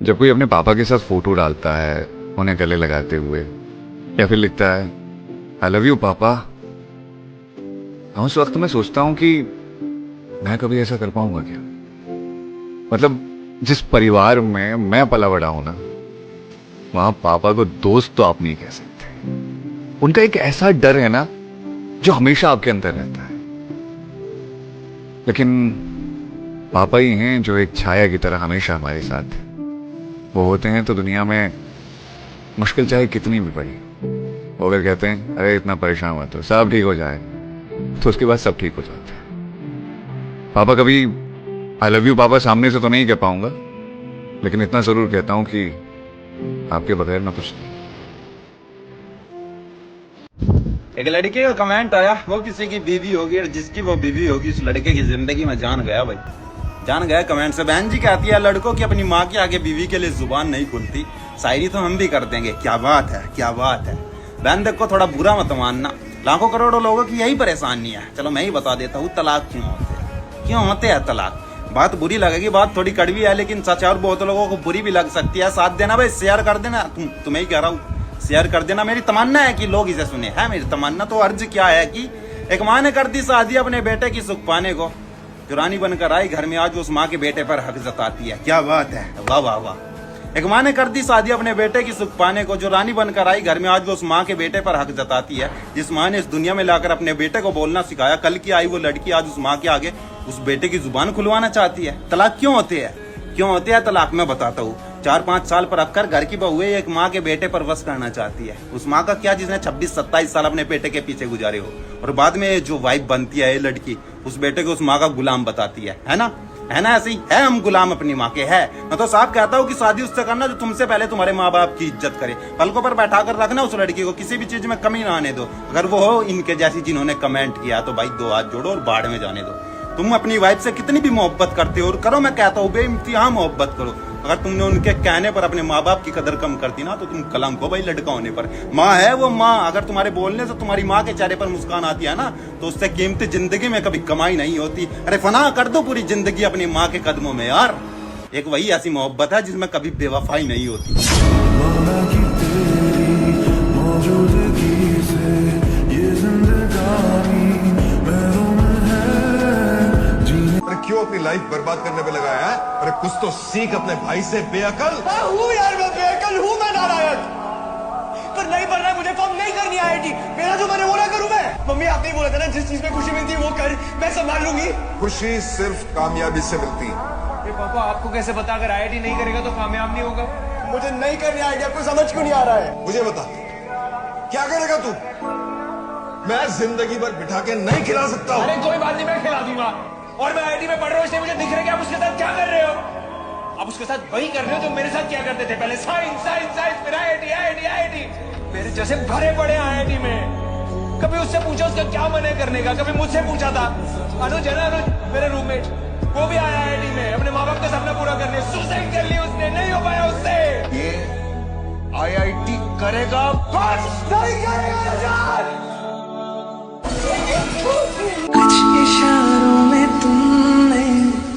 जब कोई अपने पापा के साथ फोटो डालता है उन्हें गले लगाते हुए या फिर लिखता है आई लव यू पापा, उस वक्त मैं सोचता हूं कि मैं कभी ऐसा कर पाऊंगा क्या। मतलब जिस परिवार में मैं पला बड़ा हूं ना, वहां पापा को दोस्त तो आप नहीं कह सकते। उनका एक ऐसा डर है ना जो हमेशा आपके अंदर रहता है। लेकिन पापा ही हैं जो एक छाया की तरह हमेशा हमारे साथ हैं। वो होते हैं तो दुनिया में मुश्किल चाहे कितनी भी पड़ी, वो अगर कहते हैं अरे इतना परेशान मत हो, सब ठीक हो जाए, तो उसके बाद सब ठीक हो जाता है। पापा कभी आई लव यू पापा सामने से तो नहीं कह पाऊंगा, लेकिन इतना जरूर कहता हूं कि आपके बगैर मैं कुछ नहीं। एक लड़के का कमेंट आया, वो किसी की बीवी होगी और जिसकी वो बीवी होगी उस लड़के की जिंदगी में जान गया भाई, जान गया। कमेंट से बहन जी कहती है लड़कों की अपनी माँ के आगे बीवी के लिए जुबान नहीं खुलती, शायरी तो हम भी कर देंगे। क्या बात है, क्या बात है। बहन देखो थोड़ा बुरा मत मानना, लाखों करोड़ों लोगों की यही परेशानी है। चलो मैं ही बता देता हूँ तलाक क्यों होते हैं तलाक। बात बुरी लगेगी, बात थोड़ी कड़वी है, लेकिन सच है और बहुत लोगों को बुरी भी लग सकती है। साथ देना भाई, शेयर कर देना, तुम्हें ही कह रहा हूँ, शेयर कर देना। मेरी तमन्ना है कि लोग इसे सुने। है मेरी तमन्ना। तो अर्ज क्या है कि एक माँ ने कर दी शादी अपने बेटे की सुख पाने को, जो रानी बनकर आई घर में आज उस माँ के बेटे पर हक जताती है। क्या बात है, वाह वाह वाह। एक माँ ने कर दी शादी अपने बेटे की सुख पाने को, जो रानी बनकर आई घर में आज वो उस माँ के बेटे पर हक जताती है। जिस माँ ने इस दुनिया में लाकर अपने बेटे को बोलना सिखाया, कल की आई वो लड़की आज उस माँ के आगे उस बेटे की जुबान खुलवाना चाहती है। तलाक क्यों होते हैं, क्यों होते हैं तलाक, मैं बताता हूँ। 4-5 साल पर रखकर घर की बहू एक माँ के बेटे पर वश करना चाहती है। उस माँ का क्या जिसने 26-27 साल अपने बेटे के पीछे गुजारे हो, और बाद में जो वाइफ बनती है ये लड़की, उस बेटे को उस माँ का गुलाम बताती है ना। है ना, ऐसे ही है हम गुलाम अपनी माँ के। है मैं तो साफ कहता हूँ कि शादी उससे करना जो तुमसे पहले तुम्हारे माँ बाप की इज्जत करे। पलकों पर बैठा कर रखना उस लड़की को, किसी भी चीज में कमी ना आने दो। अगर वो हो इनके जैसी जिन्होंने कमेंट किया तो भाई 2 हाथ जोड़ो और बाढ़ में जाने दो। तुम अपनी वाइफ से कितनी भी मोहब्बत करते हो और करो, मैं कहता हूँ बेइंतहा मोहब्बत करो। अगर तुमने उनके कहने पर अपने माँ बाप की कदर कम कर दी ना, तो तुम कलंक हो भाई लड़का होने पर। माँ है वो माँ, अगर तुम्हारे बोलने से तुम्हारी माँ के चेहरे पर मुस्कान आती है ना, तो उससे कीमती जिंदगी में कभी कमाई नहीं होती। अरे फना कर दो पूरी जिंदगी अपनी माँ के कदमों में यार। एक वही ऐसी मोहब्बत है जिसमें कभी बेवफाई नहीं होती। क्यों अपनी लाइफ बर्बाद करने पे लगाया है? अरे कुछ तो सीख अपने भाई से, बेअकल। हूँ यार, मैं बेअकल हूँ, मैं नालायक। पर नहीं बनना है मुझे, फॉर्म नहीं करनी आईआईटी। मेरा जो मैंने वो ना करूँ मैं। मम्मी आपने बोला था ना जिस चीज में खुशी मिलती है वो कर, मैं संभाल लूंगी। खुशी सिर्फ कामयाबी से मिलती है। पापा आपको कैसे पता अगर आईआईटी नहीं करेगा तो कामयाब नहीं होगा? मुझे नहीं करनी आईआईटी, आपको समझ क्यों नहीं आ रहा है? मुझे बता क्या करेगा तू? मैं जिंदगी भर बिठा के नहीं खिला सकता हूँ। अरे कोई बात नहीं, मैं खिला दूंगा। और मैं आईआईटी में पढ़ रहा हूँ इसलिए मुझे दिख रहा है कि आप उसके साथ क्या कर रहे हो। आप उसके साथ वही कर रहे हो जो मेरे साथ क्या करते थे पहले, साइंस साइंस साइंस, फिर आईआईटी आईआईटी आईआईटी। मेरे जैसे भरे पड़े आईआईटी में। कभी उससे पूछा उसका क्या मन है करने का, कभी मुझसे पूछा था। अनुज है ना, अनुज मेरे रूममेट, वो भी आया आईआईटी में अपने माँ बाप का सपना पूरा करने। सुसाइड कर ली उसने, नहीं हो पाया उससे। ये आईआईटी करेगा, बस नहीं करेगा यार। कुछ इशारों में तुमने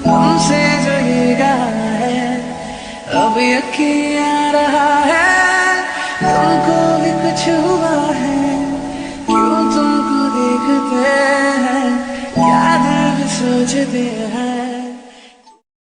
हमसे जो ये गाया है, अब यकीन आ रहा है तुमको भी कुछ हुआ है। क्यों तुमको देखते हैं क्या दिल सोचते हैं।